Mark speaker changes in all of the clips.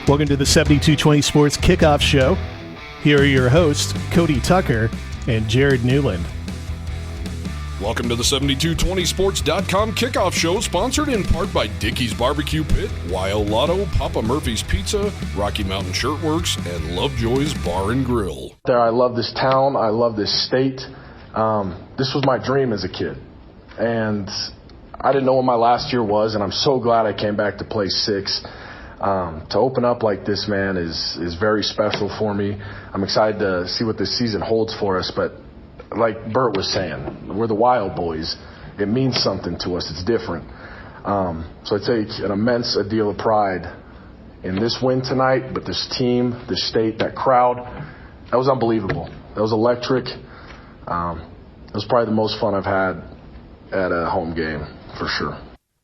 Speaker 1: Welcome to the 7220 Sports Kickoff Show. Here are your hosts, Cody Tucker and Jared Newland.
Speaker 2: Welcome to the 7220sports.com Kickoff Show, sponsored in part by Dickey's Barbecue Pit, Wild Lotto, Papa Murphy's Pizza, Rocky Mountain Shirtworks, and Lovejoy's Bar and Grill.
Speaker 3: I love this town. I love this state. This was my dream as a kid. And I didn't know what my last year was, and I'm so glad I came back to play 6. To open up like this, man, is very special for me. I'm excited to see what this season holds for us. But like Bert was saying, we're the Wild Boys. It means something to us. It's different. So I take an immense deal of pride in this win tonight. But this team, this state, that crowd, that was unbelievable. That was electric. It was probably the most fun I've had at a home game, for sure.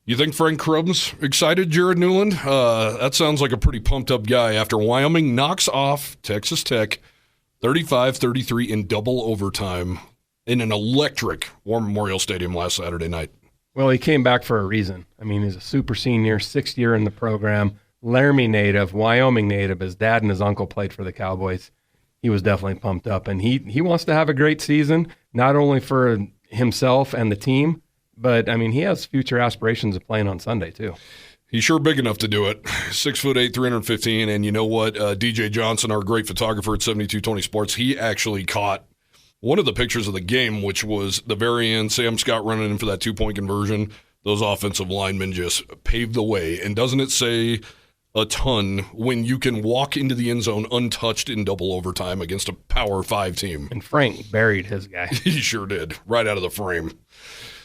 Speaker 2: You think Frank Crumb's excited, Jared Newland? That sounds like a pretty pumped-up guy after Wyoming knocks off Texas Tech 35-33 in double overtime in an electric War Memorial Stadium last Saturday night.
Speaker 4: Well, he came back for a reason. I mean, he's a super senior, 6th year in the program, Laramie native, Wyoming native. His dad and his uncle played for the Cowboys. He was definitely pumped up, and he wants to have a great season, not only for himself and the team, but, I mean, he has future aspirations of playing on Sunday, too.
Speaker 2: He's sure big enough to do it. 6'8", 315, and you know what? DJ Johnson, our great photographer at 7220 Sports, he actually caught one of the pictures of the game, which was the very end, Sam Scott running in for that 2-point conversion. Those offensive linemen just paved the way. And doesn't it say a ton when you can walk into the end zone untouched in double overtime against a Power 5 team?
Speaker 4: And Frank buried his guy.
Speaker 2: He sure did, right out of the frame.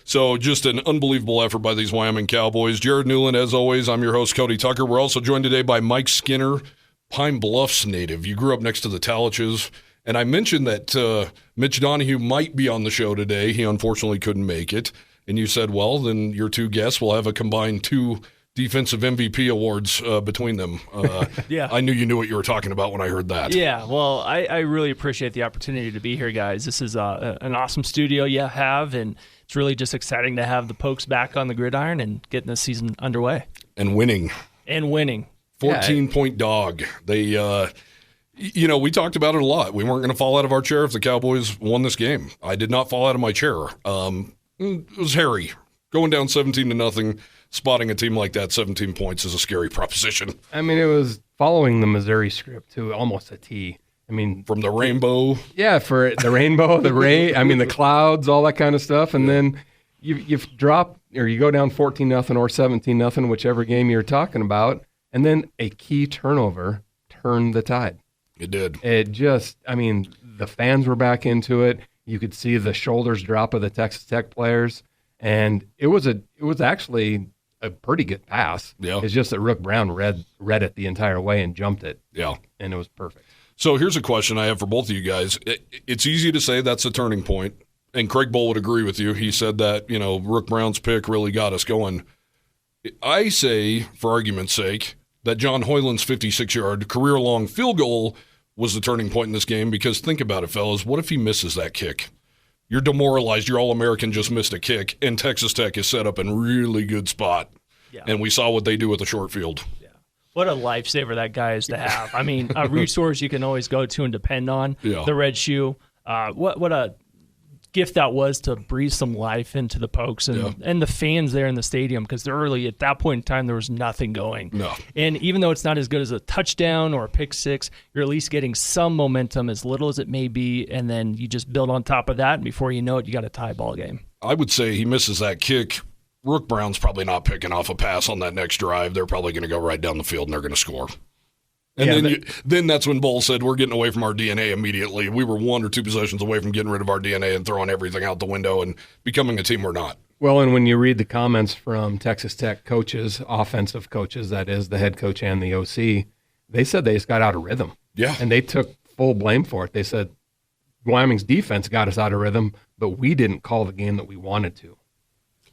Speaker 2: So just an unbelievable effort by these Wyoming Cowboys. Jared Newland, as always, I'm your host, Cody Tucker. We're also joined today by Mike Skinner, Pine Bluffs native. You grew up next to the Taliches. And I mentioned that Mitch Donahue might be on the show today. He unfortunately couldn't make it. And you said, well, then your two guests will have a combined 2 defensive MVP awards between them.
Speaker 5: Yeah.
Speaker 2: I knew you knew what you were talking about when I heard that.
Speaker 5: Yeah, well, I really appreciate the opportunity to be here, guys. This is an awesome studio you have, and it's really just exciting to have the Pokes back on the gridiron and getting this season underway.
Speaker 2: And winning. 14-point dog. They, we talked about it a lot. We weren't going to fall out of our chair if the Cowboys won this game. I did not fall out of my chair. It was hairy. Going down 17-0, spotting a team like that, 17 points is a scary proposition.
Speaker 4: I mean, it was following the Missouri script to almost a T. I mean,
Speaker 2: from the rainbow.
Speaker 4: Yeah, for the rainbow, the rain. I mean, the clouds, all that kind of stuff, and then you drop or you go down 14-0 or 17-0, whichever game you're talking about, and then a key turnover turned the tide.
Speaker 2: It did.
Speaker 4: It just, I mean, the fans were back into it. You could see the shoulders drop of the Texas Tech players, and it was actually a pretty good pass.
Speaker 2: Yeah.
Speaker 4: It's just that Rook Brown read it the entire way and jumped it.
Speaker 2: Yeah.
Speaker 4: And it was perfect.
Speaker 2: So here's a question I have for both of you guys. It's easy to say that's a turning point, and Craig Bohl would agree with you. He said that, Rook Brown's pick really got us going. I say, for argument's sake, that John Hoyland's 56-yard career-long field goal was the turning point in this game, because think about it, fellas. What if he misses that kick? You're demoralized. Your All-American just missed a kick, and Texas Tech is set up in a really good spot. Yeah. And we saw what they do with the short field.
Speaker 5: Yeah. What a lifesaver that guy is to have. I mean, a resource you can always go to and depend on.
Speaker 2: Yeah.
Speaker 5: The red shoe. What a gift that was to breathe some life into the Pokes and the fans there in the stadium, because early at that point in time there was nothing going.
Speaker 2: No.
Speaker 5: And even though it's not as good as a touchdown or a pick six, you're at least getting some momentum, as little as it may be, and then you just build on top of that, and before you know it, you got a tie ball game.
Speaker 2: I would say he misses that kick. Rook Brown's probably not picking off a pass on that next drive. They're probably going to go right down the field and they're going to score. And then that's when Bohl said, we're getting away from our DNA immediately. We were 1 or 2 possessions away from getting rid of our DNA and throwing everything out the window and becoming a team we're not.
Speaker 4: Well, and when you read the comments from Texas Tech coaches, offensive coaches, that is, the head coach and the OC, they said they just got out of rhythm.
Speaker 2: Yeah.
Speaker 4: And they took full blame for it. They said, Wyoming's defense got us out of rhythm, but we didn't call the game that we wanted to.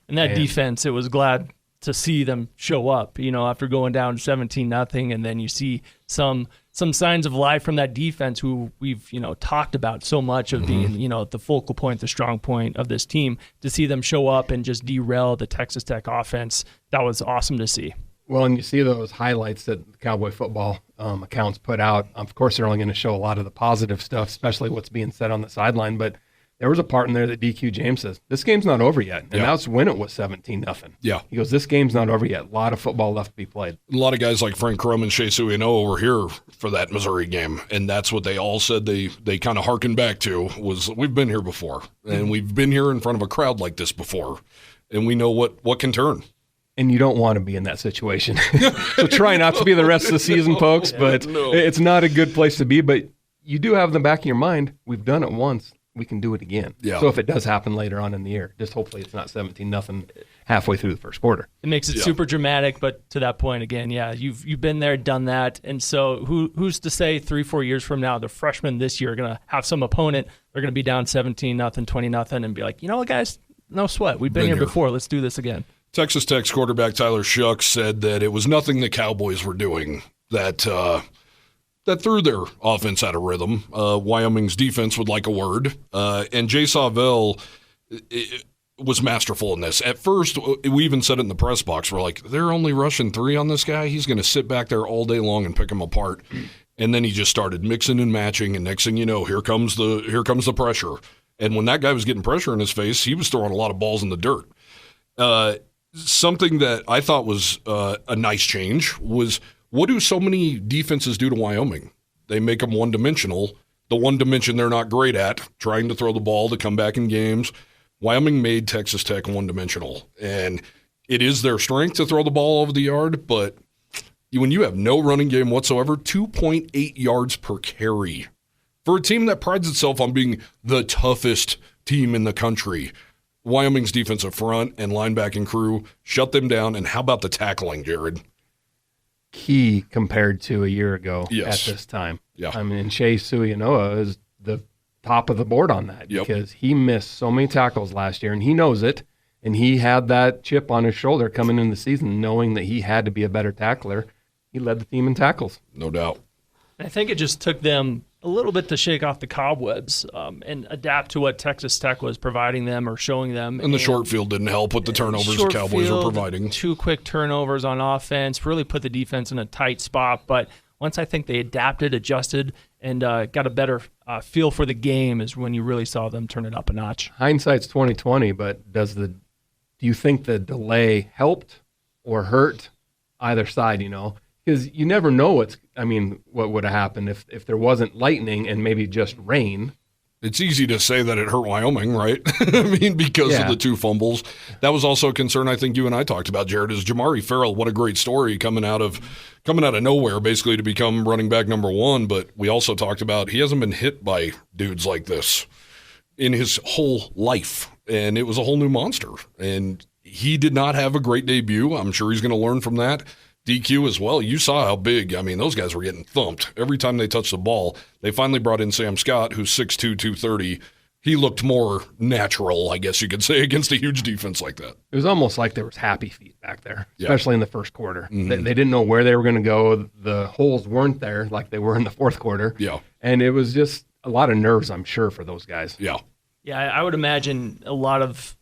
Speaker 5: And that defense, it was glad to see them show up, after going down 17-0, and then you see some signs of life from that defense who we've, talked about so much of being, the focal point, the strong point of this team. To see them show up and just derail the Texas Tech offense, that was awesome to see.
Speaker 4: Well, and you see those highlights that Cowboy football accounts put out. Of course, they're only going to show a lot of the positive stuff, especially what's being said on the sideline. But there was a part in there that DQ James says, this game's not over yet. And that's when it was 17-0.
Speaker 2: Yeah.
Speaker 4: He goes, this game's not over yet. A lot of football left to be played.
Speaker 2: A lot of guys like Frank Crum and Shea Suianoa were here for that Missouri game, and that's what they all said they kind of harkened back to was, we've been here before, and we've been here in front of a crowd like this before, and we know what can turn.
Speaker 4: And you don't want to be in that situation. So try not to be the rest of the season, folks, but it's not a good place to be. But you do have in the back of your mind, we've done it once, we can do it again.
Speaker 2: Yeah.
Speaker 4: So if it does happen later on in the year, just hopefully it's not 17-0 halfway through the first quarter.
Speaker 5: It makes it super dramatic, but to that point again, you've been there, done that, and so who's to say 3-4 years from now the freshmen this year are going to have some opponent, they're going to be down 17-0, 20-0, and be like, you know what, guys, no sweat, we've been here before, let's do this again.
Speaker 2: Texas Tech's quarterback Tyler Shuck said that it was nothing the Cowboys were doing that threw their offense out of rhythm. Wyoming's defense would like a word. And Jay Sawvell was masterful in this. At first, we even said it in the press box. We're like, they're only rushing 3 on this guy. He's going to sit back there all day long and pick him apart. And then he just started mixing and matching. And next thing you know, here comes the pressure. And when that guy was getting pressure in his face, he was throwing a lot of balls in the dirt. Something that I thought was a nice change was, what do so many defenses do to Wyoming? They make them one-dimensional. The one dimension they're not great at, trying to throw the ball to come back in games. Wyoming made Texas Tech one-dimensional. And it is their strength to throw the ball over the yard, but when you have no running game whatsoever, 2.8 yards per carry. For a team that prides itself on being the toughest team in the country, Wyoming's defensive front and linebacking crew shut them down. And how about the tackling, Jared?
Speaker 4: Key compared to a year ago at this time.
Speaker 2: Yeah.
Speaker 4: I mean, Shea Suianoa is the top of the board on that because he missed so many tackles last year, and he knows it, and he had that chip on his shoulder coming into the season knowing that he had to be a better tackler. He led the team in tackles.
Speaker 2: No doubt.
Speaker 5: I think it just took them a little bit to shake off the cobwebs and adapt to what Texas Tech was providing them or showing them.
Speaker 2: And the short field didn't help with the turnovers the Cowboys were providing. 2
Speaker 5: quick turnovers on offense really put the defense in a tight spot. But once I think they adapted, adjusted, and got a better feel for the game is when you really saw them turn it up a notch.
Speaker 4: Hindsight's 20/20, but do you think the delay helped or hurt either side, Because you never know what would have happened if there wasn't lightning and maybe just rain.
Speaker 2: It's easy to say that it hurt Wyoming, right? I mean, because of the 2 fumbles. That was also a concern I think you and I talked about, Jared, is Jamari Farrell. What a great story coming out of nowhere, basically, to become running back number 1. But we also talked about he hasn't been hit by dudes like this in his whole life. And it was a whole new monster. And he did not have a great debut. I'm sure he's going to learn from that. DQ as well. You saw how big. Those guys were getting thumped every time they touched the ball. They finally brought in Sam Scott, who's 6'2", 230. He looked more natural, I guess you could say, against a huge defense like that.
Speaker 4: It was almost like there was happy feet back there, especially in the first quarter.
Speaker 2: Mm-hmm.
Speaker 4: They didn't know where they were going to go. The holes weren't there like they were in the fourth quarter.
Speaker 2: Yeah.
Speaker 4: And it was just a lot of nerves, I'm sure, for those guys.
Speaker 2: Yeah.
Speaker 5: Yeah, I would imagine a lot of,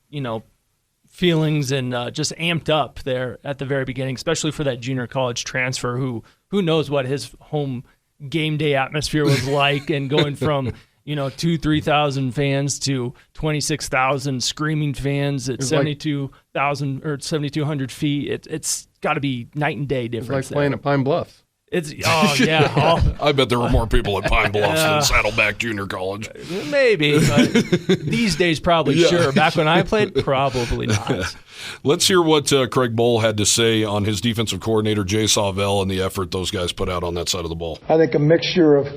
Speaker 5: feelings and just amped up there at the very beginning, especially for that junior college transfer who knows what his home game day atmosphere was like, and going from 2,000-3,000 fans to 26,000 screaming fans at 72,000 or 7,200 feet. It's got to be night and day difference.
Speaker 4: It's like playing at Pine Bluffs.
Speaker 2: I bet there were more people at Pine Bluffs than Saddleback Junior College.
Speaker 5: Maybe, but these days probably sure. Back when I played, probably not.
Speaker 2: Let's hear what Craig Bohl had to say on his defensive coordinator, Jay Sawvell, and the effort those guys put out on that side of the ball.
Speaker 6: I think a mixture of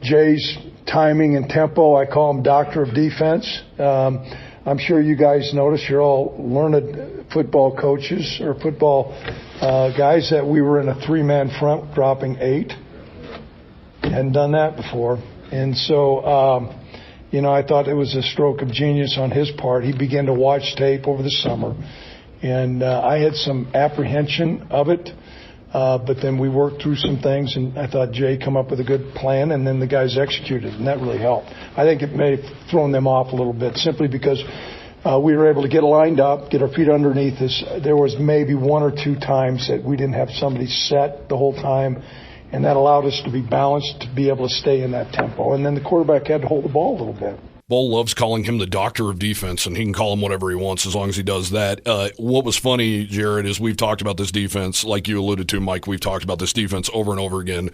Speaker 6: Jay's timing and tempo. I call him Doctor of Defense. I'm sure you guys notice you're all learned football coaches or football guys that we were in a 3-man front dropping 8. Hadn't done that before. And so, I thought it was a stroke of genius on his part. He began to watch tape over the summer. And I had some apprehension of it. But then we worked through some things, and I thought Jay come up with a good plan, and then the guys executed, and that really helped. I think it may have thrown them off a little bit simply because we were able to get lined up, get our feet underneath us. There was maybe 1 or 2 times that we didn't have somebody set the whole time, and that allowed us to be balanced, to be able to stay in that tempo. And then the quarterback had to hold the ball a little bit.
Speaker 2: Bull loves calling him the doctor of defense, and he can call him whatever he wants as long as he does that. What was funny, Jared, is we've talked about this defense, like you alluded to, Mike, we've talked about this defense over and over again.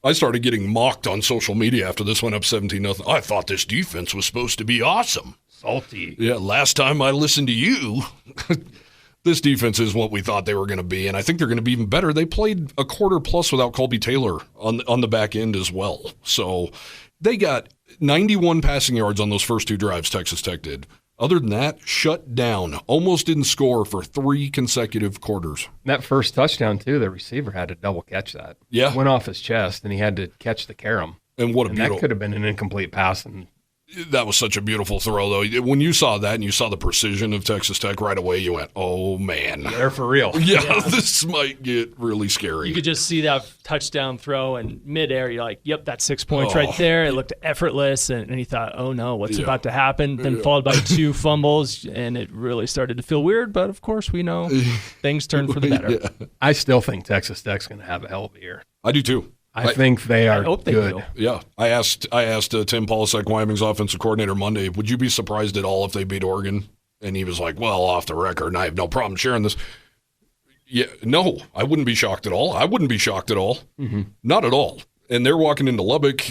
Speaker 2: I started getting mocked on social media after this went up 17-0. I thought this defense was supposed to be awesome.
Speaker 4: Salty.
Speaker 2: Yeah, last time I listened to you, this defense is what we thought they were going to be, and I think they're going to be even better. They played a quarter plus without Colby Taylor on the back end as well. So they got 91 passing yards on those first 2 drives, Texas Tech did. Other than that, shut down. Almost didn't score for 3 consecutive quarters.
Speaker 4: That first touchdown, too, the receiver had to double catch that.
Speaker 2: Yeah.
Speaker 4: It went off his chest, and he had to catch the carom.
Speaker 2: And what a beautiful.
Speaker 4: That could have been an incomplete pass. And
Speaker 2: that was such a beautiful throw, though. When you saw that and you saw the precision of Texas Tech right away, you went, oh, man.
Speaker 4: They're for real.
Speaker 2: Yeah, this might get really scary.
Speaker 5: You could just see that touchdown throw and midair. You're like, yep, that's 6 points right there. It looked effortless. And you thought, oh, no, what's about to happen? Then followed by 2 fumbles, and it really started to feel weird. But, of course, we know things turn for the better.
Speaker 2: Yeah.
Speaker 4: I still think Texas Tech's going to have a hell of a year.
Speaker 2: I do, too.
Speaker 4: I think they are
Speaker 5: hope they
Speaker 4: good.
Speaker 5: will.
Speaker 2: Yeah. I asked Tim Polasek, Wyoming's offensive coordinator, Monday, would you be surprised at all if they beat Oregon? And he was like, well, off the record, and I have no problem sharing this. Yeah, no, I wouldn't be shocked at all. I wouldn't be shocked at all. Mm-hmm. Not at all. And they're walking into Lubbock.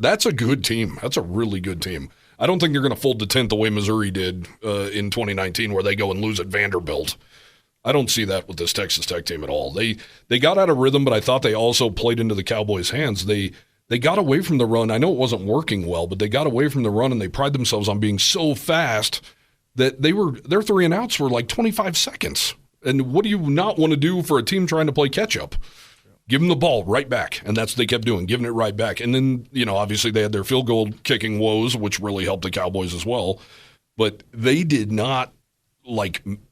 Speaker 2: That's a good team. That's a really good team. I don't think they're going to fold the tent the way Missouri did in 2019 where they go and lose at Vanderbilt. I don't see that with this Texas Tech team at all. They got out of rhythm, but I thought they also played into the Cowboys' hands. They got away from the run. I know it wasn't working well, but they got away from the run, and they pride themselves on being so fast that their 3 and outs were like 25 seconds. And what do you not want to do for a team trying to play catch-up? Give them the ball right back, and that's what they kept doing, giving it right back. And then, obviously they had their field goal kicking woes, which really helped the Cowboys as well. But they did not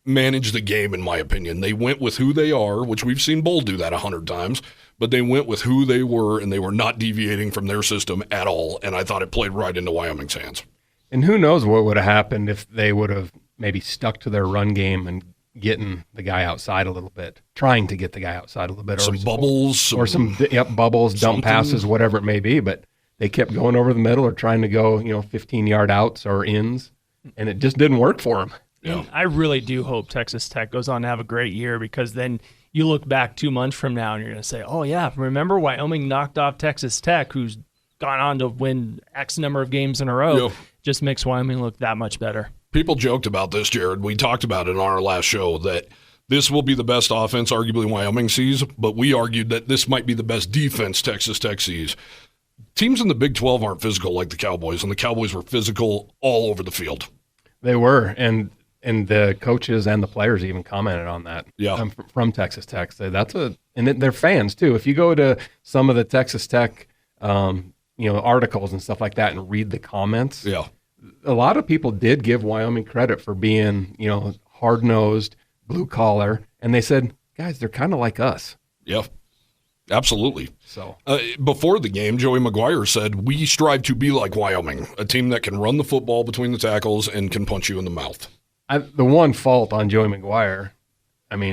Speaker 2: manage the game, in my opinion. They went with who they are, which we've seen Bull do that 100 times, but they went with who they were, and they were not deviating from their system at all, and I thought it played right into Wyoming's hands.
Speaker 4: And who knows what would have happened if they would have maybe stuck to their run game and getting the guy outside a little bit, trying to get the guy outside a little bit.
Speaker 2: Some bubbles.
Speaker 4: Bubbles, dump passes, whatever it may be, but they kept going over the middle or trying to go, 15-yard outs or ins, and it just didn't work for them.
Speaker 5: Yeah. I really do hope Texas Tech goes on to have a great year, because then you look back 2 months from now and you're going to say, oh, yeah, remember Wyoming knocked off Texas Tech, who's gone on to win X number of games in a row.
Speaker 2: Yeah.
Speaker 5: Just makes Wyoming look that much better.
Speaker 2: People joked about this, Jared. We talked about it on our last show that this will be the best offense arguably Wyoming sees, but we argued that this might be the best defense Texas Tech sees. Teams in the Big 12 aren't physical like the Cowboys, and the Cowboys were physical all over the field.
Speaker 4: They were, and the coaches and the players even commented on that.
Speaker 2: Yeah.
Speaker 4: From Texas Tech. So and they're fans too. If you go to some of the Texas Tech, articles and stuff like that and read the comments,
Speaker 2: yeah,
Speaker 4: a lot of people did give Wyoming credit for being, hard-nosed, blue-collar, and they said, guys, they're kind of like us.
Speaker 2: Yeah, absolutely.
Speaker 4: So
Speaker 2: before the game, Joey McGuire said, we strive to be like Wyoming, a team that can run the football between the tackles and can punch you in the mouth.
Speaker 4: The one fault on Joey McGuire,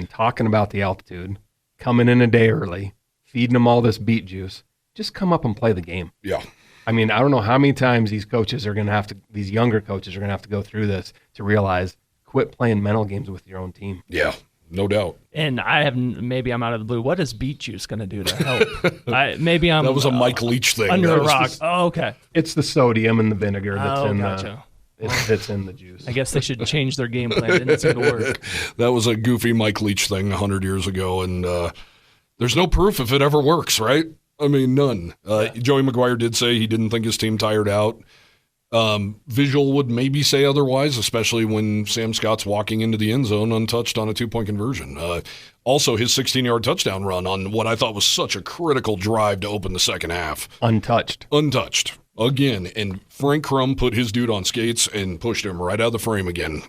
Speaker 4: talking about the altitude, coming in a day early, feeding them all this beet juice, just come up and play the game.
Speaker 2: Yeah.
Speaker 4: I don't know how many times these younger coaches are going to have to go through this to realize, quit playing mental games with your own team.
Speaker 2: Yeah, no doubt.
Speaker 5: And maybe I'm out of the blue. What is beet juice going to do to help? That
Speaker 2: was a Mike Leach thing.
Speaker 5: Under a rock. Okay.
Speaker 4: It's the sodium and the vinegar that's
Speaker 5: gotcha.
Speaker 4: It's in the juice.
Speaker 5: I guess they should change their game plan. It didn't seem to work.
Speaker 2: That was a goofy Mike Leach thing 100 years ago, and there's no proof if it ever works, right? None. Joey McGuire did say he didn't think his team tired out. Visual would maybe say otherwise, especially when Sam Scott's walking into the end zone untouched on a 2-point conversion. Also, his 16-yard touchdown run on what I thought was such a critical drive to open the second half.
Speaker 4: Untouched.
Speaker 2: Again, and Frank Crum put his dude on skates and pushed him right out of the frame again.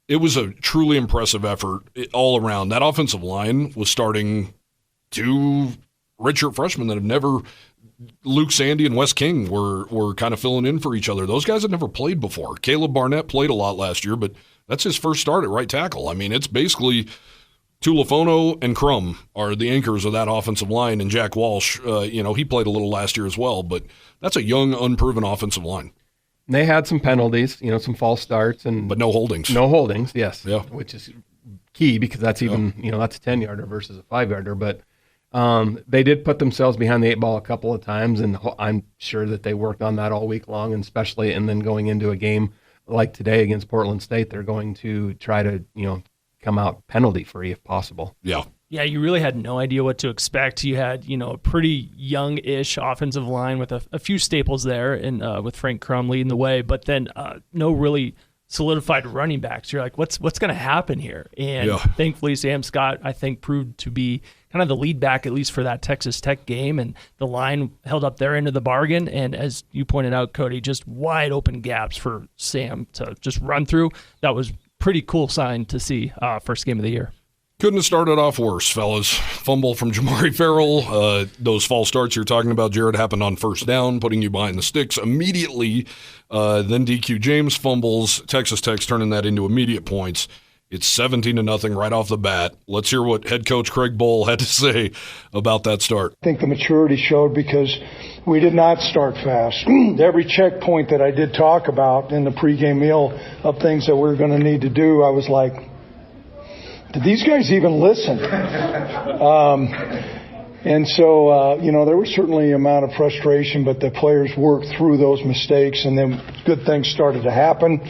Speaker 2: It was a truly impressive effort all around. That offensive line was starting 2 redshirt freshmen that have never – Luke Sandy and Wes King were kind of filling in for each other. Those guys had never played before. Caleb Barnett played a lot last year, but that's his first start at right tackle. It's basically Tulifono and Crum are the anchors of that offensive line, and Jack Walsh, he played a little last year as well, but that's a young, unproven offensive line.
Speaker 4: They had some penalties, some false starts,
Speaker 2: but no holdings.
Speaker 4: No holdings, yes.
Speaker 2: Yeah.
Speaker 4: Which is key because that's even, that's a 10-yarder versus a 5-yarder. But they did put themselves behind the 8 ball a couple of times, and I'm sure that they worked on that all week long, and especially, and then going into a game like today against Portland State, they're going to try to, come out penalty-free if possible.
Speaker 2: Yeah.
Speaker 5: Yeah, you really had no idea what to expect. You had, a pretty young-ish offensive line with a few staples there, and with Frank Crum leading the way, but then no really solidified running backs. You're like, what's going to happen here? And thankfully, Sam Scott, I think, proved to be kind of the lead back, at least for that Texas Tech game, and the line held up their end of the bargain. And as you pointed out, Cody, just wide open gaps for Sam to just run through. That was pretty cool sign to see first game of the year.
Speaker 2: Couldn't have started off worse, fellas. Fumble from Jamari Farrell. Those false starts you're talking about, Jared, happened on first down, putting you behind the sticks immediately. Then DQ James fumbles. Texas Tech's turning that into immediate points. It's 17-0 right off the bat. Let's hear what head coach Craig Bohl had to say about that start.
Speaker 6: I think the maturity showed because we did not start fast. Every checkpoint that I did talk about in the pregame meal of things that we're going to need to do, I was like, did these guys even listen? And so, there was certainly an amount of frustration, but the players worked through those mistakes, and then good things started to happen.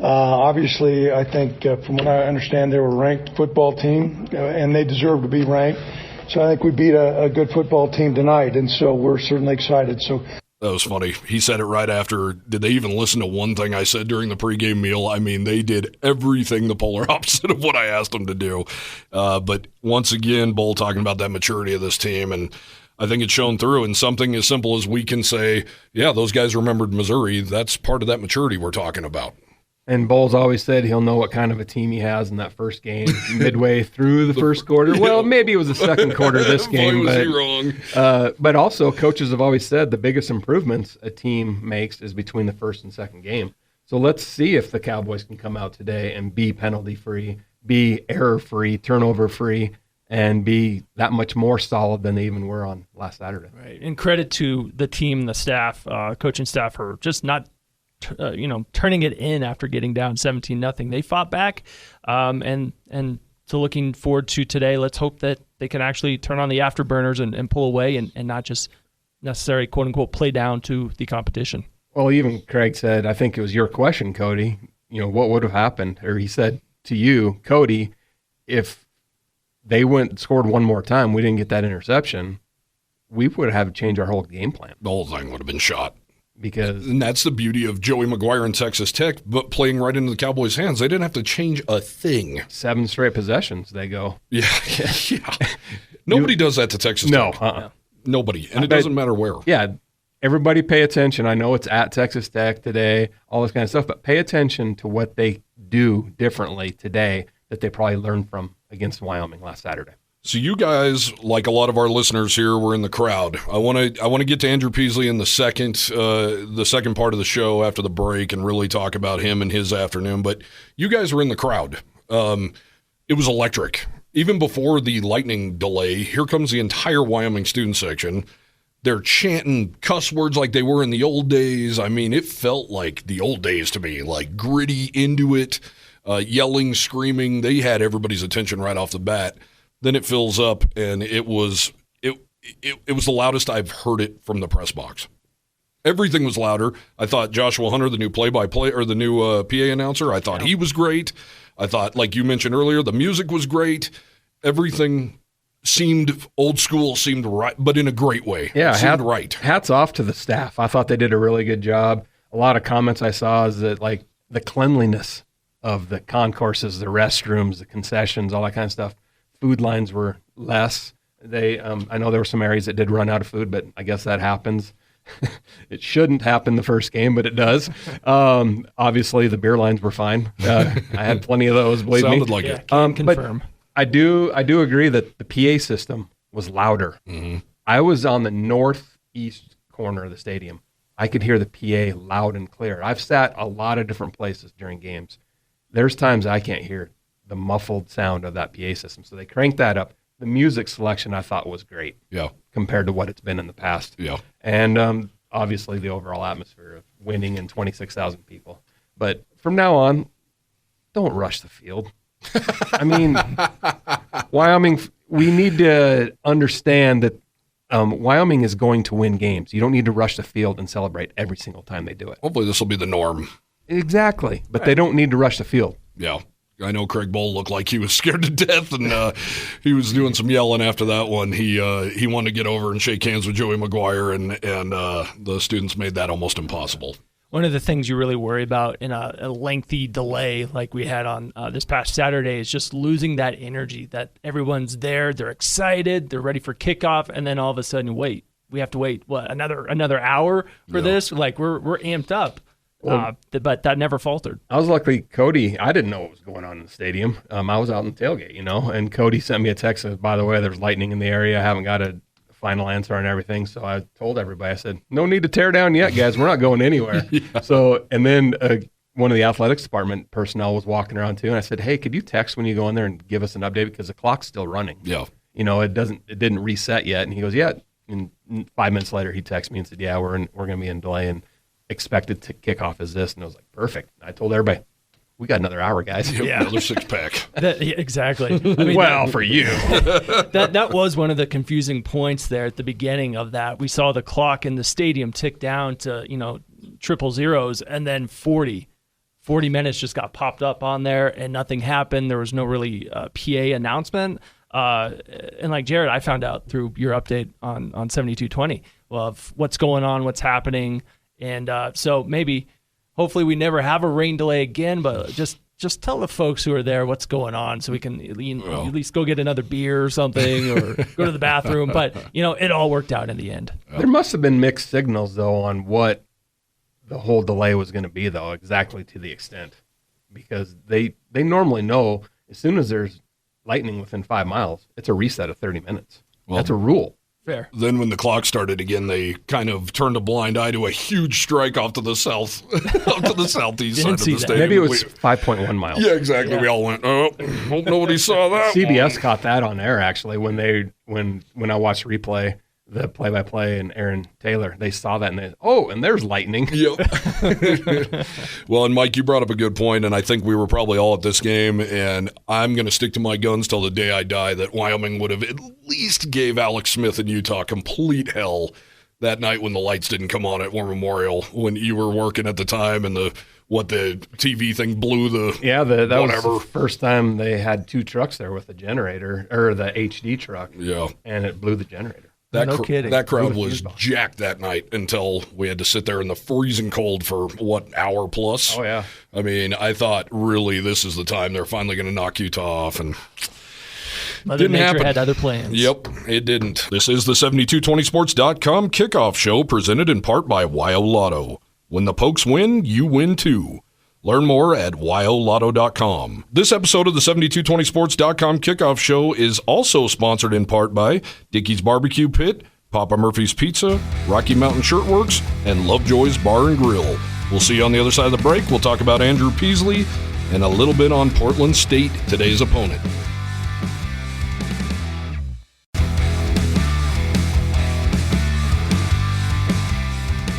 Speaker 6: Obviously, I think from what I understand, they were a ranked football team, and they deserve to be ranked. So I think we beat a good football team tonight, and so we're certainly excited. So
Speaker 2: that was funny. He said it right after. Did they even listen to one thing I said during the pregame meal? I mean, they did everything the polar opposite of what I asked them to do. But once again, Bohl talking about that maturity of this team, and I think it's shown through. And something as simple as we can say, yeah, those guys remembered Missouri. That's part of that maturity we're talking about.
Speaker 4: And Bohl's always said he'll know what kind of a team he has in that first game midway through the first quarter. Well, maybe it was the second quarter of this game.
Speaker 2: Boy, was
Speaker 4: but,
Speaker 2: he wrong.
Speaker 4: But also, coaches have always said the biggest improvements a team makes is between the first and second game. So let's see if the Cowboys can come out today and be penalty-free, be error-free, turnover-free, and be that much more solid than they even were on last Saturday.
Speaker 5: Right. And credit to the team, the staff, coaching staff, for just not turning it in after getting down 17-0. They fought back, and so looking forward to today. Let's hope that they can actually turn on the afterburners and pull away and not just necessarily, quote-unquote, play down to the competition.
Speaker 4: Well, even Craig said, I think it was your question, Cody, what would have happened? Or he said to you, Cody, if they went and scored one more time, we didn't get that interception, we would have to change our whole game plan.
Speaker 2: The whole thing would have been shot.
Speaker 4: And
Speaker 2: that's the beauty of Joey McGuire and Texas Tech, but playing right into the Cowboys' hands. They didn't have to change a thing.
Speaker 4: 7 straight possessions, they go.
Speaker 2: Yeah. Nobody does that to Texas Tech.
Speaker 4: No.
Speaker 2: Nobody. And it doesn't matter where.
Speaker 4: Yeah. Everybody pay attention. I know it's at Texas Tech today, all this kind of stuff, but pay attention to what they do differently today that they probably learned from against Wyoming last Saturday.
Speaker 2: So you guys, like a lot of our listeners here, were in the crowd. I want to get to Andrew Peasley in the second part of the show after the break and really talk about him and his afternoon. But you guys were in the crowd. It was electric. Even before the lightning delay, here comes the entire Wyoming student section. They're chanting cuss words like they were in the old days. I mean, it felt like the old days to me, like gritty into it, yelling, screaming. They had everybody's attention right off the bat. Then it fills up, and it was the loudest I've heard it from the press box. Everything was louder. I thought Joshua Hunter, the new play-by-play or the new PA announcer, I thought he was great. I thought, like you mentioned earlier, the music was great. Everything seemed old school, seemed right, but in a great way.
Speaker 4: Yeah,
Speaker 2: seemed right.
Speaker 4: Hats off to the staff. I thought they did a really good job. A lot of comments I saw is that like the cleanliness of the concourses, the restrooms, the concessions, all that kind of stuff. Food lines were less. I know there were some areas that did run out of food, but I guess that happens. It shouldn't happen the first game, but it does. Obviously, the beer lines were fine. I had plenty of those, believe me.
Speaker 2: Sounded like it.
Speaker 5: Can confirm.
Speaker 4: But I do agree that the PA system was louder.
Speaker 2: Mm-hmm.
Speaker 4: I was on the northeast corner of the stadium. I could hear the PA loud and clear. I've sat a lot of different places during games. There's times I can't hear the muffled sound of that PA system. So they cranked that up. The music selection I thought was great.
Speaker 2: Yeah.
Speaker 4: Compared to what it's been in the past.
Speaker 2: Yeah.
Speaker 4: And obviously the overall atmosphere of winning and 26,000 people. But from now on, don't rush the field. I mean, Wyoming, we need to understand that Wyoming is going to win games. You don't need to rush the field and celebrate every single time they do it.
Speaker 2: Hopefully this will be the norm.
Speaker 4: Exactly. But they don't need to rush the field.
Speaker 2: Yeah. I know Craig Bowl looked like he was scared to death, and he was doing some yelling after that one. He wanted to get over and shake hands with Joey McGuire, and the students made that almost impossible.
Speaker 5: One of the things you really worry about in a lengthy delay like we had on this past Saturday is just losing that energy, that everyone's there, they're excited, they're ready for kickoff, and then all of a sudden, we have to wait, another hour for this? Like, we're amped up. But that never faltered.
Speaker 4: I was luckily, Cody, I didn't know what was going on in the stadium. I was out in the tailgate, and Cody sent me a text that, by the way, there's lightning in the area. I haven't got a final answer on everything. So I told everybody, I said, no need to tear down yet, guys. We're not going anywhere. Yeah. So, and then one of the athletics department personnel was walking around too. And I said, hey, could you text when you go in there and give us an update? Because the clock's still running.
Speaker 2: Yeah.
Speaker 4: It didn't reset yet. And he goes, yeah. And 5 minutes later, he texted me and said, yeah, we're going to be in delay and expected to kickoff is this. And I was like, perfect. I told everybody, we got another hour, guys.
Speaker 2: Yep, yeah, another 6-pack.
Speaker 5: Exactly. I mean,
Speaker 4: for you.
Speaker 5: that was one of the confusing points there at the beginning of that. We saw the clock in the stadium tick down to, triple zeros, and then 40 minutes just got popped up on there, and nothing happened. There was no really PA announcement. And like Jared, I found out through your update on 7220 of what's going on, what's happening. And so hopefully we never have a rain delay again, but just tell the folks who are there what's going on so we can at least go get another beer or something or go to the bathroom. But, it all worked out in the end.
Speaker 4: There must have been mixed signals, though, on what the whole delay was going to be, though, exactly to the extent. Because they normally know as soon as there's lightning within 5 miles, it's a reset of 30 minutes. Well, that's a rule.
Speaker 5: Fair.
Speaker 2: Then when the clock started again, they kind of turned a blind eye to a huge strike off to the south, off to the southeast side of the stadium.
Speaker 4: Maybe it was 5.1 miles.
Speaker 2: Yeah, exactly. Yeah. We all went, hope nobody saw that.
Speaker 4: CBS caught that on air, actually, when I watched replay, the play-by-play and Aaron Taylor, they saw that and and there's lightning.
Speaker 2: Yep. Well, and Mike, you brought up a good point, and I think we were probably all at this game, and I'm going to stick to my guns till the day I die that Wyoming would have at least gave Alex Smith in Utah complete hell that night when the lights didn't come on at War Memorial when you were working at the time and the TV thing blew the
Speaker 4: that whatever. Was the first time they had 2 trucks there with the generator, or the HD truck.
Speaker 2: Yeah.
Speaker 4: And it blew the generator.
Speaker 5: No kidding.
Speaker 2: That crowd was jacked that night until we had to sit there in the freezing cold for, hour plus?
Speaker 4: Oh, yeah.
Speaker 2: I mean, I thought, really, this is the time they're finally going to knock Utah off, and
Speaker 5: Mother
Speaker 2: didn't
Speaker 5: Nature
Speaker 2: happen.
Speaker 5: had other plans.
Speaker 2: Yep, it didn't. This is the 7220sports.com kickoff show presented in part by Wyo Lotto. When the Pokes win, you win too. Learn more at wyolotto.com. This episode of the 7220sports.com kickoff show is also sponsored in part by Dickey's Barbecue Pit, Papa Murphy's Pizza, Rocky Mountain Shirtworks, and Lovejoy's Bar and Grill. We'll see you on the other side of the break. We'll talk about Andrew Peasley and a little bit on Portland State, today's opponent.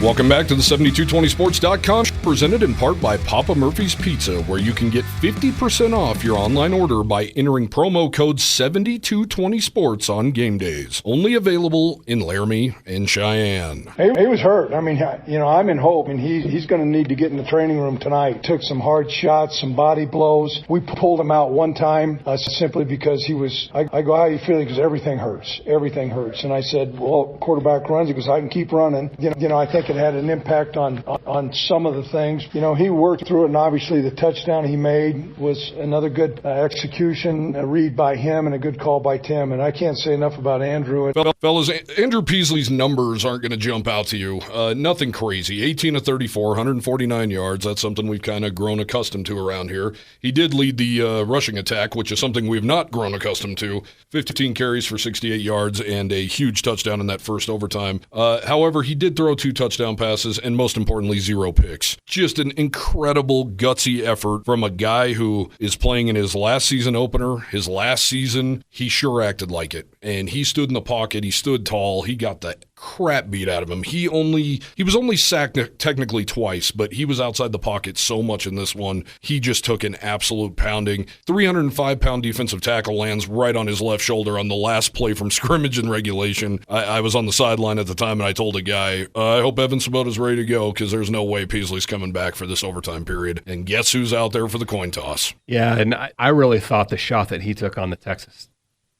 Speaker 2: Welcome back to the 7220sports.com, presented in part by Papa Murphy's Pizza, where you can get 50% off your online order by entering promo code 7220sports on game days. Only available in Laramie and Cheyenne.
Speaker 6: He was hurt. I mean, I'm in hope, and he's going to need to get in the training room tonight. Took some hard shots, some body blows. We pulled him out one time simply because he was, I go, how are you feeling? Because everything hurts. Everything hurts. And I said, well, quarterback runs. He goes, I can keep running. I think it had an impact on some of the things. He worked through it, and obviously the touchdown he made was another good execution, a read by him, and a good call by Tim. And I can't say enough about Andrew.
Speaker 2: Fellas, Andrew Peasley's numbers aren't going to jump out to you. Nothing crazy. 18 of 34, 149 yards. That's something we've kind of grown accustomed to around here. He did lead the rushing attack, which is something we've not grown accustomed to. 15 carries for 68 yards and a huge touchdown in that first overtime. However, he did throw 2 touchdown passes and, most importantly, only 0 picks. Just an incredible, gutsy effort from a guy who is playing in his last season opener, his last season. He sure acted like it. And he stood in the pocket. He stood tall. He got the crap beat out of him. He was only sacked technically twice, but he was outside the pocket so much in this one. He just took an absolute pounding. 305-pound defensive tackle lands right on his left shoulder on the last play from scrimmage and regulation. I was on the sideline at the time, and I told a guy, I hope Evan Svoboda's ready to go because there's no way Peasley's coming back for this overtime period. And guess who's out there for the coin toss?
Speaker 4: Yeah, and I really thought the shot that he took on the Texas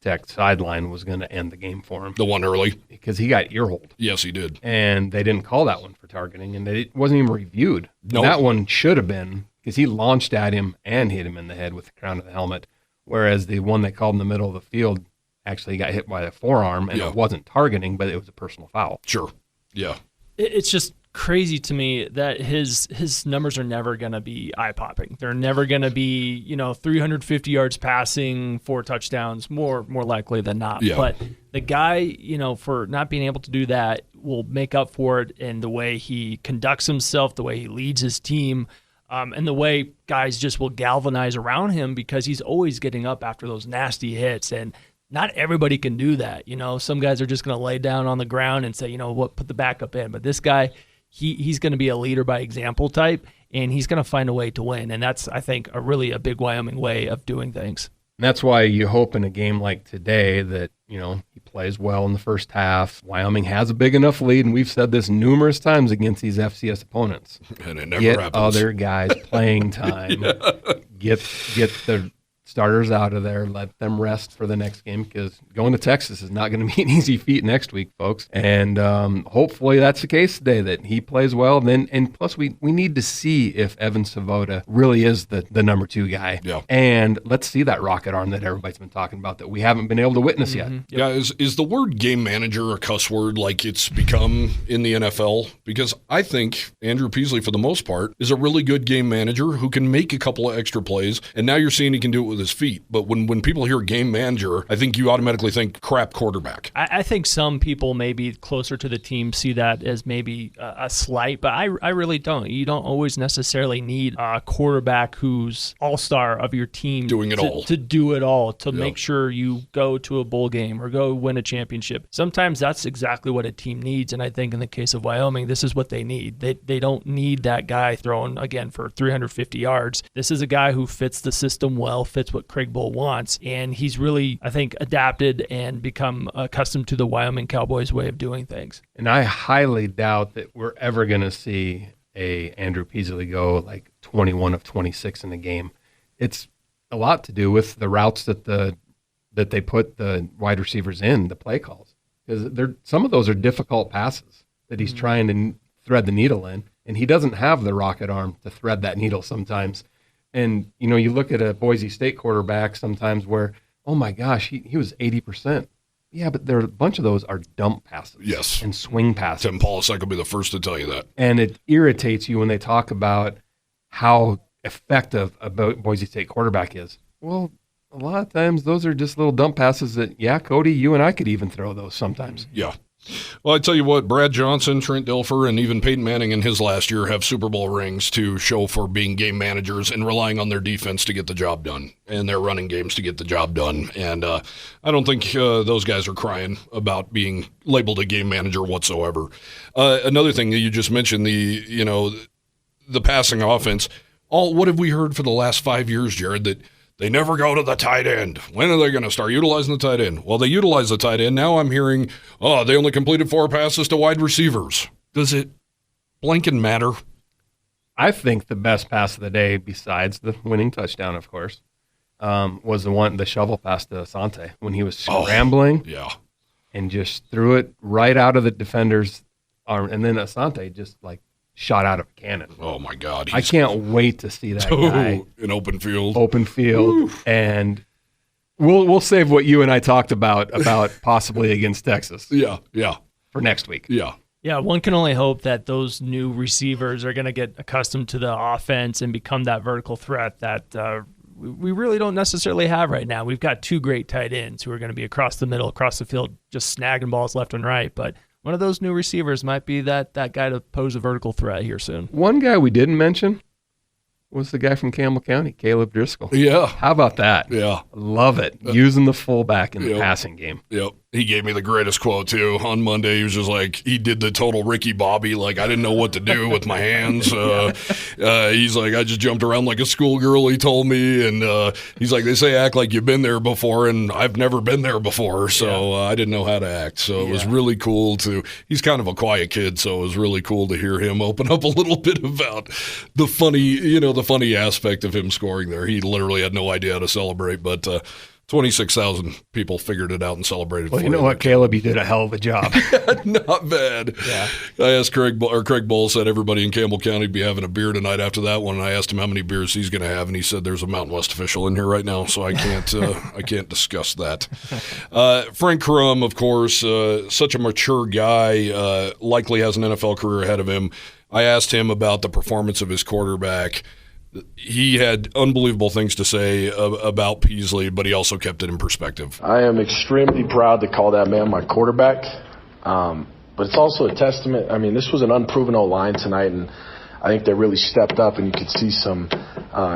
Speaker 4: Tech sideline was going to end the game for him.
Speaker 2: The one early?
Speaker 4: Because he got earholed.
Speaker 2: Yes, he did.
Speaker 4: And they didn't call that one for targeting, and it wasn't even reviewed.
Speaker 2: Nope.
Speaker 4: That one should have been, because he launched at him and hit him in the head with the crown of the helmet, whereas the one they called in the middle of the field actually got hit by the forearm, and it wasn't targeting, but it was a personal foul.
Speaker 2: Sure, yeah.
Speaker 5: It's just crazy to me that his numbers are never going to be eye-popping. They're never going to be, 350 yards passing, 4 touchdowns, more likely than not.
Speaker 2: Yeah.
Speaker 5: But the guy, for not being able to do that will make up for it in the way he conducts himself, the way he leads his team, and the way guys just will galvanize around him because he's always getting up after those nasty hits. And not everybody can do that. Some guys are just going to lay down on the ground and say, put the backup in. But this guy, he's going to be a leader by example type, and he's going to find a way to win. And that's, I think, a big Wyoming way of doing things.
Speaker 4: And that's why you hope in a game like today that, he plays well in the first half. Wyoming has a big enough lead, and we've said this numerous times against these FCS opponents.
Speaker 2: And it never
Speaker 4: Get
Speaker 2: happens.
Speaker 4: Other guys playing time. Get the starters out of there, let them rest for the next game, because going to Texas is not going to be an easy feat next week, folks. And hopefully that's the case today, that he plays well. And plus we need to see if Evan Svoboda really is the number 2 guy.
Speaker 2: Yeah.
Speaker 4: And let's see that rocket arm that everybody's been talking about that we haven't been able to witness yet.
Speaker 5: Yep.
Speaker 2: Yeah, is the word game manager a cuss word like it's become in the NFL? Because I think Andrew Peasley, for the most part, is a really good game manager who can make a couple of extra plays. And now you're seeing he can do it with his feet. But when people hear game manager, I think you automatically think crap quarterback.
Speaker 5: I think some people maybe closer to the team see that as maybe a slight, but I really don't. You don't always necessarily need a quarterback who's all-star of your team
Speaker 2: Doing it all.
Speaker 5: To do it all, to make sure you go to a bowl game or go win a championship. Sometimes that's exactly what a team needs, and I think in the case of Wyoming, this is what they need. They don't need that guy throwing, again, for 350 yards. This is a guy who fits the system well, fits what Craig Bowl wants, and he's really, I think, adapted and become accustomed to the Wyoming Cowboys way of doing things.
Speaker 4: And I highly doubt that we're ever going to see a Andrew Peasley go like 21 of 26 in the game. It's a lot to do with the routes that they put the wide receivers in, the play calls, because some of those are difficult passes that he's trying to thread the needle in, and he doesn't have the rocket arm to thread that needle sometimes. And, you look at a Boise State quarterback sometimes where, oh my gosh, he was 80%. Yeah, but a bunch of those are dump passes.
Speaker 2: Yes.
Speaker 4: And swing passes.
Speaker 2: Tim Polisek will be the first to tell you that.
Speaker 4: And it irritates you when they talk about how effective a Boise State quarterback is. Well, a lot of times those are just little dump passes that, Cody, you and I could even throw those sometimes.
Speaker 2: Yeah. Well, I tell you what, Brad Johnson, Trent Dilfer, and even Peyton Manning in his last year have Super Bowl rings to show for being game managers and relying on their defense to get the job done and their running games to get the job done. And I don't think those guys are crying about being labeled a game manager whatsoever. Another thing that you just mentioned, the passing offense. What have we heard for the last 5 years, Jared, that they never go to the tight end? When are they going to start utilizing the tight end? Well, they utilize the tight end. Now I'm hearing, they only completed 4 passes to wide receivers. Does it blanking matter?
Speaker 4: I think the best pass of the day, besides the winning touchdown, of course, was the shovel pass to Asante when he was scrambling and just threw it right out of the defender's arm. And then Asante just shot out of a cannon.
Speaker 2: Oh, my God.
Speaker 4: I can't wait to see that guy.
Speaker 2: In open field.
Speaker 4: Oof. And we'll save what you and I talked about possibly against Texas.
Speaker 2: Yeah.
Speaker 4: For next week.
Speaker 2: Yeah.
Speaker 5: Yeah, one can only hope that those new receivers are going to get accustomed to the offense and become that vertical threat that we really don't necessarily have right now. We've got 2 great tight ends who are going to be across the middle, across the field, just snagging balls left and right. But one of those new receivers might be that guy to pose a vertical threat here soon.
Speaker 4: One guy we didn't mention was the guy from Campbell County, Caleb Driscoll.
Speaker 2: Yeah.
Speaker 4: How about that?
Speaker 2: Yeah.
Speaker 4: Love it. Using the fullback in the passing game.
Speaker 2: Yep. He gave me the greatest quote, too. On Monday, he was just like, he did the total Ricky Bobby. Like, I didn't know what to do with my hands. He's like, I just jumped around like a schoolgirl, he told me. And he's like, they say act like you've been there before, and I've never been there before. So I didn't know how to act. So it was really cool he's kind of a quiet kid, so it was really cool to hear him open up a little bit about the funny aspect of him scoring there. He literally had no idea how to celebrate, but 26,000 people figured it out and celebrated.
Speaker 4: Well, you know what, Caleb? You did a hell of a job.
Speaker 2: Not bad.
Speaker 4: Yeah.
Speaker 2: I asked Craig Bowl said everybody in Campbell County would be having a beer tonight after that one, and I asked him how many beers he's going to have, and he said there's a Mountain West official in here right now, so I can't discuss that. Frank Crum, of course, such a mature guy, likely has an NFL career ahead of him. I asked him about the performance of his quarterback. He had unbelievable things to say about Peasley, but he also kept it in perspective.
Speaker 3: I am extremely proud to call that man my quarterback, but it's also a testament. I mean, this was an unproven O-line tonight, and I think they really stepped up, and you could see some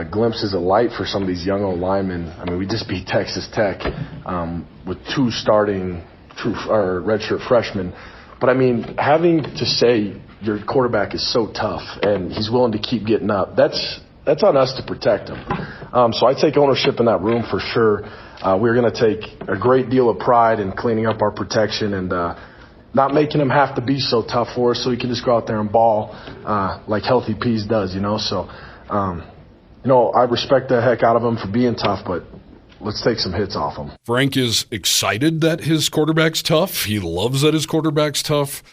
Speaker 3: glimpses of light for some of these young O-linemen. I mean, we just beat Texas Tech with 2 starting redshirt freshmen. But, I mean, having to say your quarterback is so tough and he's willing to keep getting up, that's on us to protect him. So I take ownership in that room for sure. We're going to take a great deal of pride in cleaning up our protection and not making him have to be so tough for us so he can just go out there and ball like Healthy Peas does, So, I respect the heck out of him for being tough, but let's take some hits off him.
Speaker 2: Frank is excited that his quarterback's tough. He loves that his quarterback's tough.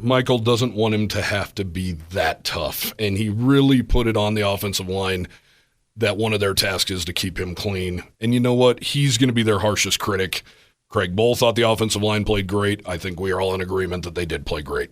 Speaker 2: Michael doesn't want him to have to be that tough. And he really put it on the offensive line that one of their tasks is to keep him clean. And you know what? He's going to be their harshest critic. Craig Bowl thought the offensive line played great. I think we are all in agreement that they did play great.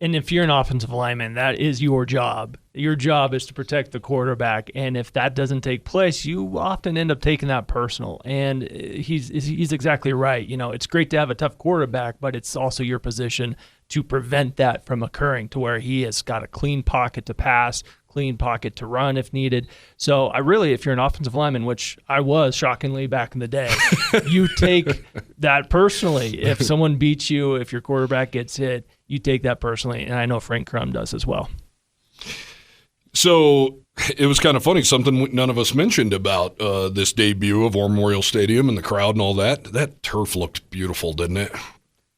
Speaker 5: And if you're an offensive lineman, that is your job. Your job is to protect the quarterback, and if that doesn't take place, you often end up taking that personal. And he's exactly right. It's great to have a tough quarterback, but it's also your position to prevent that from occurring, to where he has got a clean pocket to pass, clean pocket to run if needed. So if you're an offensive lineman, which I was shockingly back in the day, you take that personally. If someone beats you, if your quarterback gets hit, you take that personally, and I know Frank Crum does as well.
Speaker 2: So it was kind of funny, something none of us mentioned about this debut of War Memorial Stadium and the crowd and all that. That turf looked beautiful, didn't it?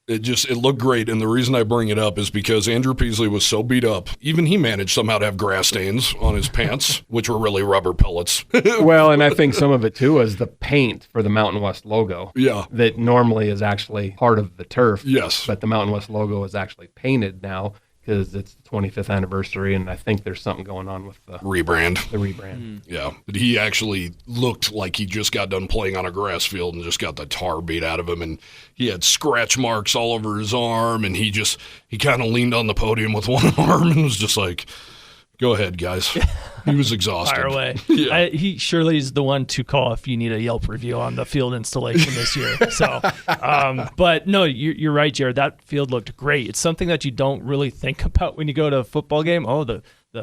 Speaker 2: It looked great, and the reason I bring it up is because Andrew Peasley was so beat up. Even he managed somehow to have grass stains on his pants, which were really rubber pellets.
Speaker 4: Well, and I think some of it, too, is the paint for the Mountain West logo.
Speaker 2: Yeah.
Speaker 4: That normally is actually part of the turf.
Speaker 2: Yes.
Speaker 4: But the Mountain West logo is actually painted now because it's the 25th anniversary, and I think there's something going on with the
Speaker 2: rebrand.
Speaker 4: Yeah.
Speaker 2: But he actually looked like he just got done playing on a grass field and just got the tar beat out of him, and he had scratch marks all over his arm, and he kind of leaned on the podium with one arm and was just like, go ahead, guys. He was exhausted.
Speaker 5: Fire away.
Speaker 2: Yeah.
Speaker 5: He surely is the one to call if you need a Yelp review on the field installation this year. So, but no, you're right, Jared. That field looked great. It's something that you don't really think about when you go to a football game. Oh, the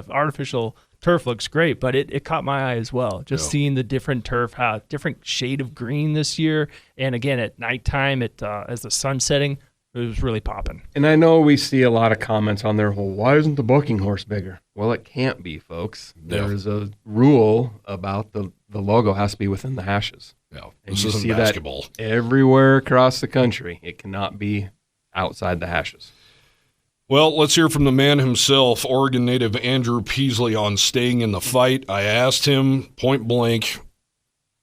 Speaker 5: artificial turf looks great, but it caught my eye as well. Just seeing the different turf, how different shade of green this year, and again at nighttime, as the sun setting. It was really popping.
Speaker 4: And I know we see a lot of comments on there, well, why isn't the booking horse bigger? Well, it can't be, folks.
Speaker 2: Yeah.
Speaker 4: There's a rule about the logo has to be within the hashes.
Speaker 2: Yeah,
Speaker 4: And
Speaker 2: this
Speaker 4: you
Speaker 2: isn't
Speaker 4: see
Speaker 2: basketball.
Speaker 4: that everywhere across the country. It cannot be outside the hashes.
Speaker 2: Well, let's hear from the man himself, Oregon native Andrew Peasley, on staying in the fight. I asked him point blank,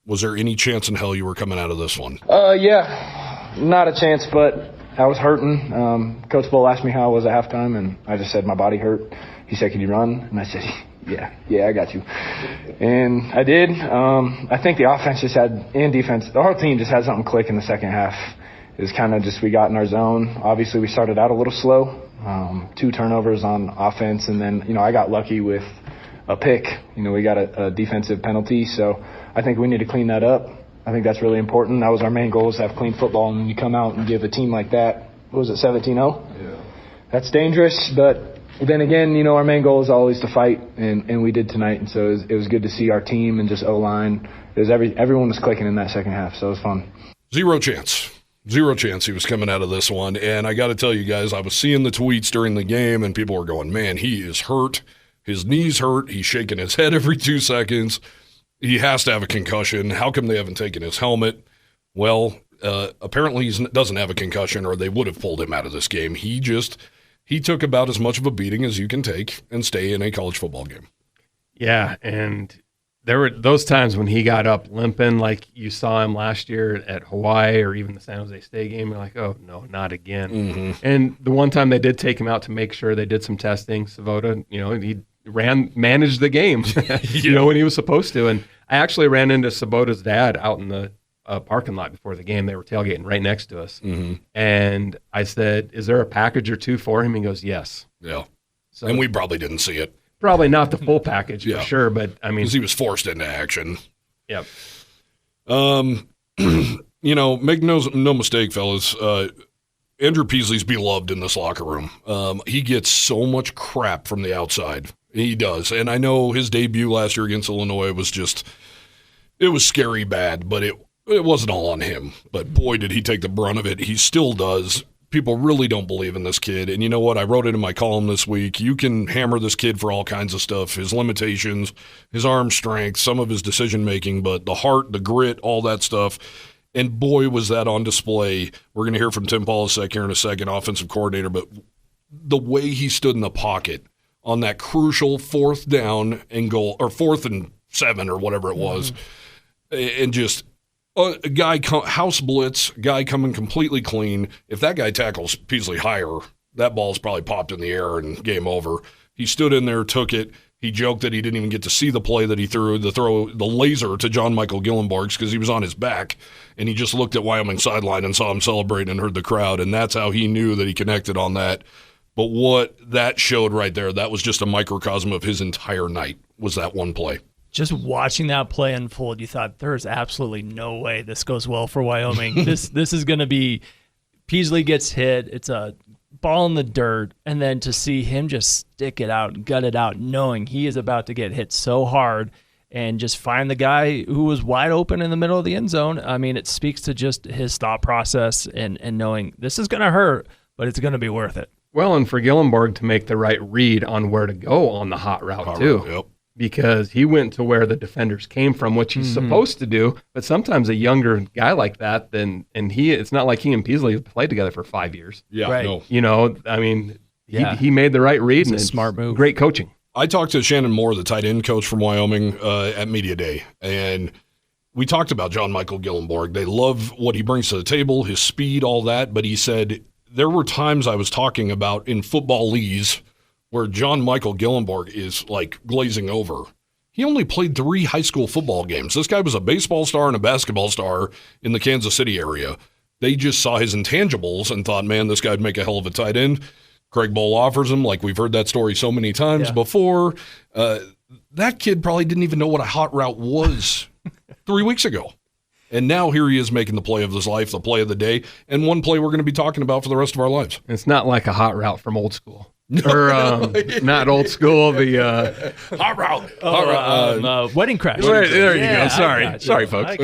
Speaker 2: was there any chance in hell you were coming out of this one?
Speaker 7: Yeah, not a chance, but I was hurting. Coach Bull asked me how I was at halftime, and I just said my body hurt. He said, "Can you run?" And I said, yeah, I got you. And I did. I think the offense and defense, the whole team just had something click in the second half. It was kind of just we got in our zone. Obviously, we started out a little slow. 2 turnovers on offense, and then, I got lucky with a pick. We got a defensive penalty, so I think we need to clean that up. I think that's really important. That was our main goal, is to have clean football, and when you come out and give a team like that what was it, 17-0? Yeah. That's dangerous, but then again, our main goal is always to fight, and we did tonight. And so it was good to see our team and just O-line. Everyone was clicking in that second half, so it was fun.
Speaker 2: Zero chance he was coming out of this one. And I got to tell you guys, I was seeing the tweets during the game, and people were going, man, he is hurt. His knee's hurt. He's shaking his head every 2 seconds. He has to have a concussion. How come they haven't taken his helmet? Well, apparently he doesn't have a concussion, or they would have pulled him out of this game. He took about as much of a beating as you can take and stay in a college football game.
Speaker 4: Yeah, and there were those times when he got up limping, like you saw him last year at Hawaii or even the San Jose State game. You're like, oh, no, not again. Mm-hmm. And the one time they did take him out to make sure they did some testing, Savota, he managed the game, when he was supposed to. And I actually ran into Sabota's dad out in the parking lot before the game. They were tailgating right next to us. Mm-hmm. And I said, is there a package or two for him? He goes, yes.
Speaker 2: Yeah. So, and we probably didn't see it.
Speaker 4: Probably not the full package for sure, but I mean.
Speaker 2: Because he was forced into action.
Speaker 4: Yep.
Speaker 2: Make no mistake, fellas. Andrew Peasley's beloved in this locker room. He gets so much crap from the outside. He does. And I know his debut last year against Illinois was it was scary bad, but it wasn't all on him. But boy, did he take the brunt of it. He still does. People really don't believe in this kid. And you know what? I wrote it in my column this week. You can hammer this kid for all kinds of stuff, his limitations, his arm strength, some of his decision-making, but the heart, the grit, all that stuff. And boy, was that on display. We're going to hear from Tim Polasek here in a second, offensive coordinator, but the way he stood in the pocket on that crucial 4th down and goal, or 4th and 7 or whatever it was, and just a guy, house blitz, guy coming completely clean. If that guy tackles Peasley higher, that ball's probably popped in the air and game over. He stood in there, took it. He joked that he didn't even get to see the play that he threw, the laser to John Michael Gillenborgs because he was on his back, and he just looked at Wyoming sideline and saw him celebrate and heard the crowd, and that's how he knew that he connected on that. But what that showed right there, that was just a microcosm of his entire night, was that one play.
Speaker 5: Just watching that play unfold, you thought there's absolutely no way this goes well for Wyoming. This is going to be Peasley gets hit. It's a ball in the dirt, and then to see him just stick it out and gut it out, knowing he is about to get hit so hard and just find the guy who was wide open in the middle of the end zone. I mean, it speaks to just his thought process and knowing this is going to hurt, but it's going to be worth it.
Speaker 4: Well, and for Gillenborg to make the right read on where to go on the hot route, too.
Speaker 2: Yep.
Speaker 4: Because he went to where the defenders came from, which he's supposed to do. But sometimes a younger guy like that, it's not like he and Peasley played together for 5 years.
Speaker 2: Yeah,
Speaker 5: right.
Speaker 2: No.
Speaker 4: He made the right read.
Speaker 5: It's a smart move.
Speaker 4: Great coaching.
Speaker 2: I talked to Shannon Moore, the tight end coach from Wyoming, at Media Day, and we talked about John Michael Gillenborg. They love what he brings to the table, his speed, all that. But he said there were times I was talking about in football-ese where John Michael Gillenborg is like glazing over. He only played 3 high school football games. This guy was a baseball star and a basketball star in the Kansas City area. They just saw his intangibles and thought, man, this guy would make a hell of a tight end. Craig Bowl offers him, like we've heard that story so many times before. That kid probably didn't even know what a hot route was 3 weeks ago. And now here he is making the play of his life, the play of the day, and one play we're going to be talking about for the rest of our lives.
Speaker 4: It's not like a hot route from old school. Or not old school, the
Speaker 2: hot route.
Speaker 5: Wedding Crash.
Speaker 4: There you go. Sorry, folks.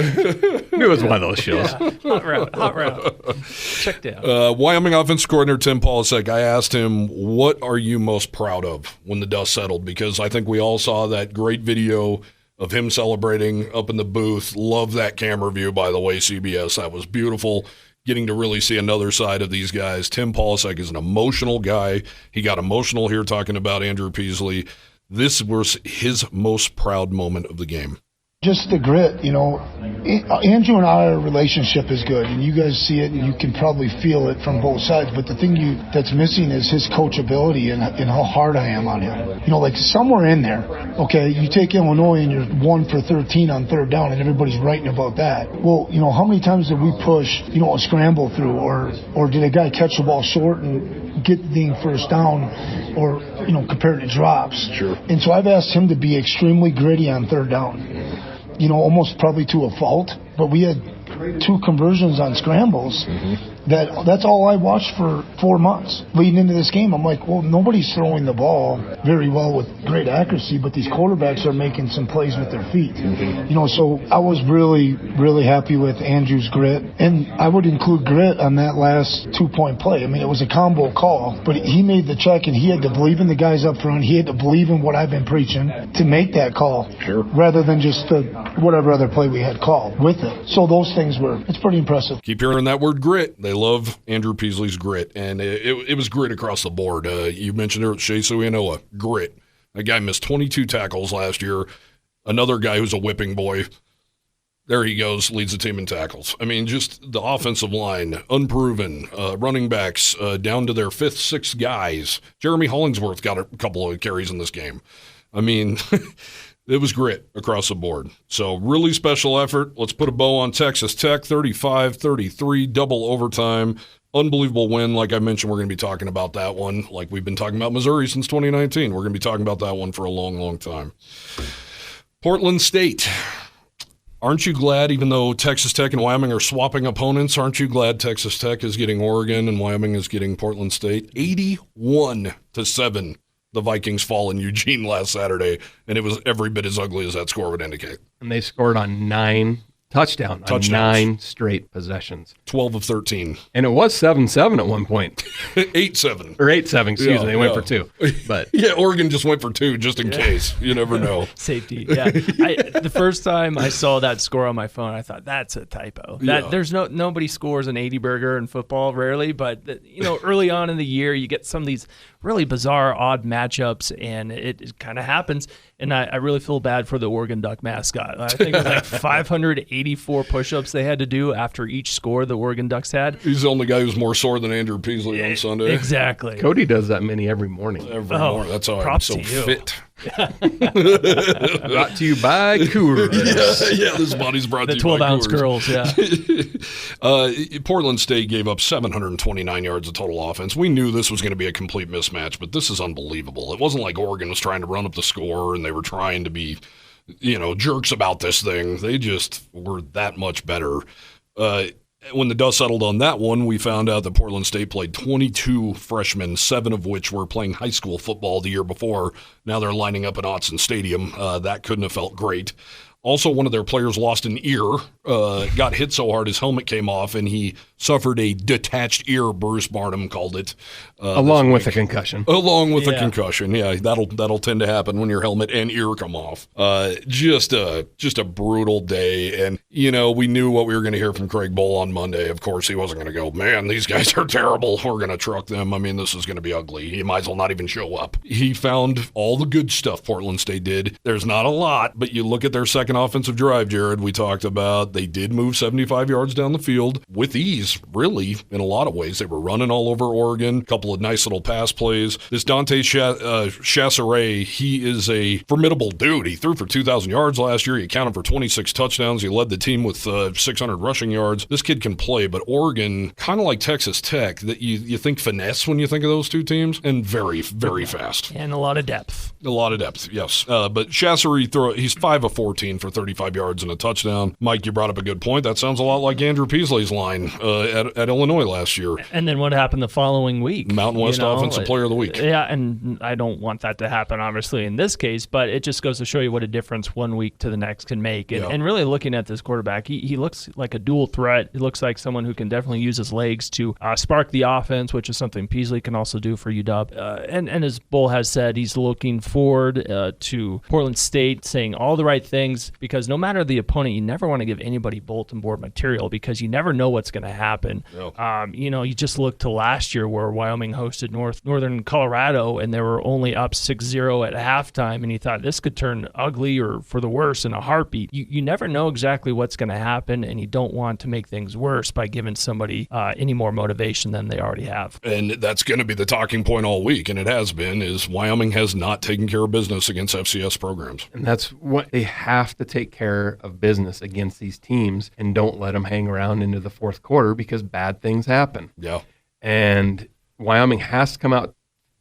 Speaker 4: Knew it was one of those shows.
Speaker 5: Hot route. Check down.
Speaker 2: Wyoming offensive coordinator Tim Polasek, I asked him, what are you most proud of when the dust settled? Because I think we all saw that great video of him celebrating up in the booth. Love that camera view, by the way, CBS. That was beautiful. Getting to really see another side of these guys. Tim Polasek is an emotional guy. He got emotional here talking about Andrew Peasley. This was his most proud moment of the game.
Speaker 8: Just the grit, Andrew and our relationship is good, and you guys see it, and you can probably feel it from both sides. But the thing that's missing is his coachability and how hard I am on him. Like somewhere in there, okay, you take Illinois and you're 1 for 13 on 3rd down, and everybody's writing about that. Well, how many times did we push, a scramble through, or did a guy catch the ball short and get the thing 1st down, or compared to drops?
Speaker 2: Sure.
Speaker 8: And so I've asked him to be extremely gritty on 3rd down. Almost probably to a fault. but we had 2 conversions on scrambles. That's all I watched for 4 months leading into this game. I'm like, well, nobody's throwing the ball very well with great accuracy, but these quarterbacks are making some plays with their feet. So I was really, really happy with Andrew's grit, and I would include grit on that last 2-point play. I mean, it was a combo call, but he made the check, and he had to believe in the guys up front. He had to believe in what I've been preaching to make that call, rather than just whatever other play we had called with it. So those things it's pretty impressive.
Speaker 2: Keep hearing that word grit. They love Andrew Peasley's grit, and it was grit across the board. You mentioned it, Shea Suianoa, grit. That guy missed 22 tackles last year. Another guy who's a whipping boy. There he goes, leads the team in tackles. I mean, just the offensive line, unproven, running backs down to their 5th, 6th guys. Jeremy Hollingsworth got a couple of carries in this game. I mean, it was grit across the board. So really special effort. Let's put a bow on Texas Tech, 35-33, double overtime. Unbelievable win. Like I mentioned, we're going to be talking about that one like we've been talking about Missouri since 2019. We're going to be talking about that one for a long, long time. Portland State. Aren't you glad, even though Texas Tech and Wyoming are swapping opponents, aren't you glad Texas Tech is getting Oregon and Wyoming is getting Portland State? 81-7. The Vikings fall in Eugene last Saturday, and it was every bit as ugly as that score would indicate.
Speaker 4: And they scored on 9 touchdowns. On 9 straight possessions.
Speaker 2: 12 of 13.
Speaker 4: And it was 7-7 at one point.
Speaker 2: 8-7.
Speaker 4: Or 8-7, excuse me. They went for 2. But
Speaker 2: yeah, Oregon just went for 2 just in case. You never know.
Speaker 5: Safety, yeah. The first time I saw that score on my phone, I thought, that's a typo. There's nobody scores an 80 burger in football, rarely, but early on in the year, you get some of these really bizarre, odd matchups, and it kind of happens. And I really feel bad for the Oregon Duck mascot. I think it was like 584 push-ups they had to do after each score the Oregon Ducks had.
Speaker 2: He's the only guy who's more sore than Andrew Peasley on Sunday.
Speaker 5: Exactly.
Speaker 4: Cody does that many every morning.
Speaker 2: Every morning. That's how I'm so fit.
Speaker 4: Brought to you by Coors.
Speaker 2: Yeah, this body's brought to you by
Speaker 5: the 12-ounce girls, yeah.
Speaker 2: Portland State gave up 729 yards of total offense. We knew this was going to be a complete mismatch, but this is unbelievable. It wasn't like Oregon was trying to run up the score and they were trying to be, jerks about this thing. They just were that much better. When the dust settled on that one, we found out that Portland State played 22 freshmen, 7 of which were playing high school football the year before. Now they're lining up at Autzen Stadium. That couldn't have felt great. Also, one of their players lost an ear, got hit so hard his helmet came off, and he suffered a detached ear, Bruce Barnum called it.
Speaker 4: Along with a concussion.
Speaker 2: Along with a concussion, yeah. That'll tend to happen when your helmet and ear come off. Just a brutal day, and, we knew what we were going to hear from Craig Bohl on Monday. Of course, he wasn't going to go, man, these guys are terrible. We're going to truck them. I mean, this is going to be ugly. He might as well not even show up. He found all the good stuff Portland State did. There's not a lot, but you look at their second offensive drive, Jared, we talked about, they did move 75 yards down the field with ease, really, in a lot of ways. They were running all over Oregon, a couple of nice little pass plays. This Dante Chasseray, he is a formidable dude. He threw for 2,000 yards last year. He accounted for 26 touchdowns. He led the team with 600 rushing yards. This kid can play, but Oregon, kind of like Texas Tech, that you think finesse when you think of those two teams, and very, very fast.
Speaker 5: And a lot of depth.
Speaker 2: A lot of depth, yes. But Chasseray, he's 5 of 14 for 35 yards and a touchdown. Mike, you brought up a good point. That sounds a lot like Andrew Peasley's line at Illinois last year.
Speaker 5: And then what happened the following week?
Speaker 2: Mountain West Offensive Player of the Week.
Speaker 5: Yeah, and I don't want that to happen, obviously, in this case, but it just goes to show you what a difference 1 week to the next can make. And really looking at this quarterback, he looks like a dual threat. He looks like someone who can definitely use his legs to spark the offense, which is something Peasley can also do for UW. And as Bull has said, he's looking forward to Portland State, saying all the right things, because no matter the opponent, you never want to give anybody bulletin board material because you never know what's going to happen. You just look to last year where Wyoming hosted Northern Colorado and they were only up 6-0 at halftime, and you thought this could turn ugly or for the worse in a heartbeat. You never know exactly what's going to happen, and you don't want to make things worse by giving somebody any more motivation than they already have.
Speaker 2: And that's going to be the talking point all week, and it has been, is Wyoming has not taken care of business against FCS programs.
Speaker 4: And that's what they have to take care of business against these teams, and don't let them hang around into the fourth quarter because bad things happen.
Speaker 2: Yeah.
Speaker 4: And Wyoming has to come out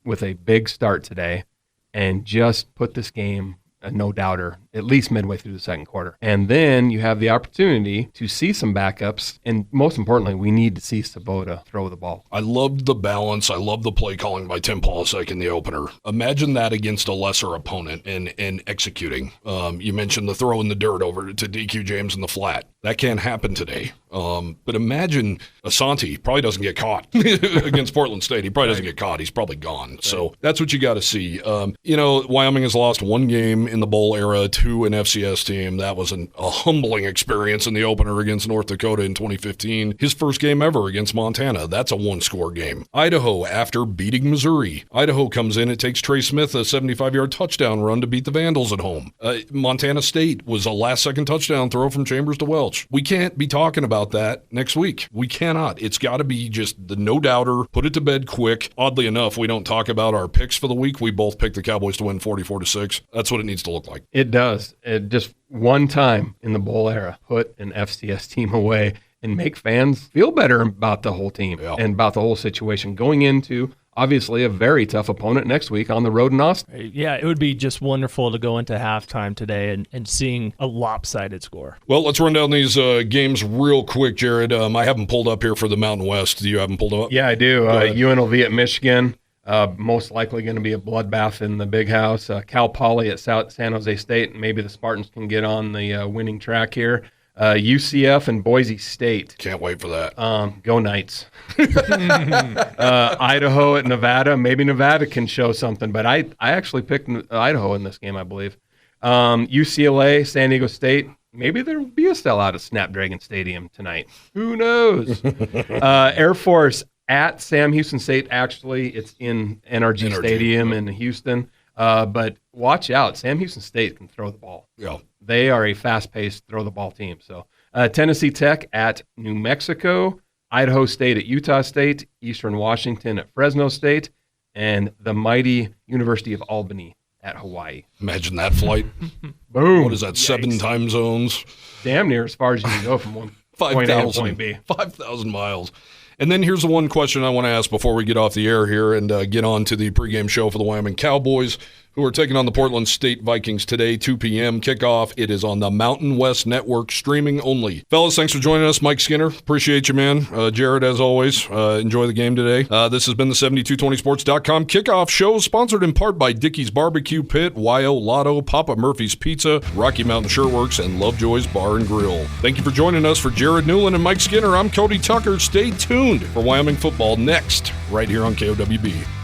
Speaker 4: with a big start today and just put this game, a no-doubter, at least midway through the second quarter. And then you have the opportunity to see some backups. And most importantly, we need to see Sabota throw the ball.
Speaker 2: I loved the balance. I love the play calling by Tim Polasek in the opener. Imagine that against a lesser opponent and executing. You mentioned the throw in the dirt over to DQ James in the flat. That can't happen today. But imagine Asante probably doesn't get caught against Portland State. He probably doesn't get caught. He's probably gone. Right. So that's what you got to see. Wyoming has lost one game in the bowl era to an FCS team. That was a humbling experience in the opener against North Dakota in 2015. His first game ever against Montana. That's a one-score game. Idaho, after beating Missouri. Idaho comes in. It takes Trey Smith a 75-yard touchdown run to beat the Vandals at home. Montana State was a last-second touchdown throw from Chambers to Welch. We can't be talking about that next week. We cannot. It's got to be just the no-doubter, put it to bed quick. Oddly enough, we don't talk about our picks for the week. We both picked the Cowboys to win 44-6. That's what it needs to look like.
Speaker 4: It does. It just one time in the bowl era, put an FCS team away and make fans feel better about the whole team and about the whole situation going into obviously a very tough opponent next week on the road in Austin.
Speaker 5: Yeah, it would be just wonderful to go into halftime today and seeing a lopsided score.
Speaker 2: Well, let's run down these games real quick, Jared. I have them pulled up here for the Mountain West. Do you have them pulled up?
Speaker 4: Yeah, I do. UNLV at Michigan. Most likely going to be a bloodbath in the big house. Cal Poly at San Jose State. Maybe the Spartans can get on the winning track here. UCF and Boise State.
Speaker 2: Can't wait for that.
Speaker 4: Go Knights. Idaho at Nevada. Maybe Nevada can show something, but I actually picked Idaho in this game, I believe. UCLA, San Diego State. Maybe there will be a sellout at Snapdragon Stadium tonight. Who knows? Air Force at Sam Houston State. Actually, it's in NRG Stadium in Houston. But watch out. Sam Houston State can throw the ball.
Speaker 2: Yeah.
Speaker 4: They are a fast-paced throw-the-ball team. So Tennessee Tech at New Mexico, Idaho State at Utah State, Eastern Washington at Fresno State, and the mighty University of Albany at Hawaii.
Speaker 2: Imagine that flight.
Speaker 4: Boom.
Speaker 2: What is that, 7 time zones?
Speaker 4: Damn near as far as you can go from one point A to point B.
Speaker 2: 5,000 miles. And then here's the one question I want to ask before we get off the air here and get on to the pregame show for the Wyoming Cowboys, who are taking on the Portland State Vikings today, 2 p.m. kickoff. It is on the Mountain West Network, streaming only. Fellas, thanks for joining us. Mike Skinner, appreciate you, man. Jared, as always, enjoy the game today. This has been the 7220sports.com kickoff show, sponsored in part by Dickey's Barbecue Pit, YO Lotto, Papa Murphy's Pizza, Rocky Mountain Shirtworks, and Lovejoy's Bar and Grill. Thank you for joining us. For Jared Newland and Mike Skinner, I'm Cody Tucker. Stay tuned for Wyoming football next, right here on KOWB.